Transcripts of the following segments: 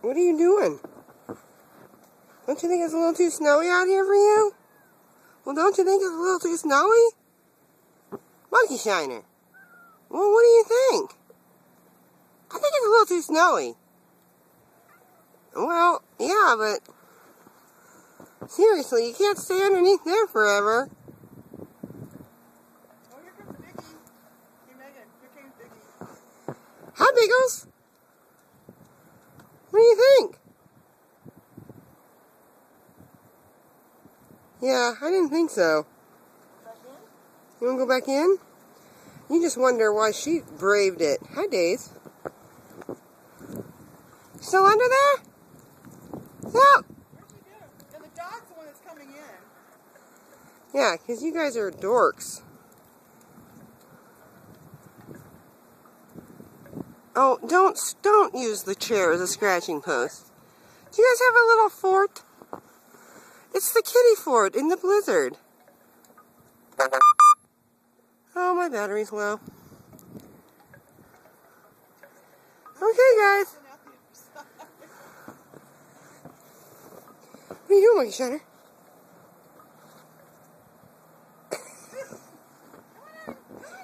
What are you doing? Don't you think it's a little too snowy out here for you? Well, don't you think it's a little too snowy? Monkey Shiner. Well, what do you think? I think it's a little too snowy. Well, yeah, but seriously, you can't stay underneath there forever. Oh, here comes Biggie. Hey, Megan, here came Biggie. Hi, Biggles. What do you think? Yeah, I didn't think so. Back in? You want to go back in? You just wonder why she braved it. Hi, Days. Still under there? No. Where'd she go? Yeah, the dog's the one that's coming in. Yeah, because you guys are dorks. Oh, don't use the chair as a scratching post. Do you guys have a little fort? It's the kitty fort in the blizzard. Oh, my battery's low. Okay, guys. What are you doing, Monkey Shiner?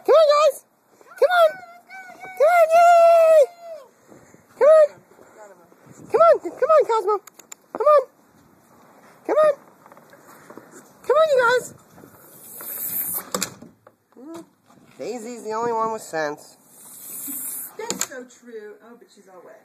Come on, guys! Come on! Come on, yay! Come on! Come on, Cosmo! Come on! Come on! Come on, you guys! Daisy's the only one with sense. That's so true. Oh, but she's all wet.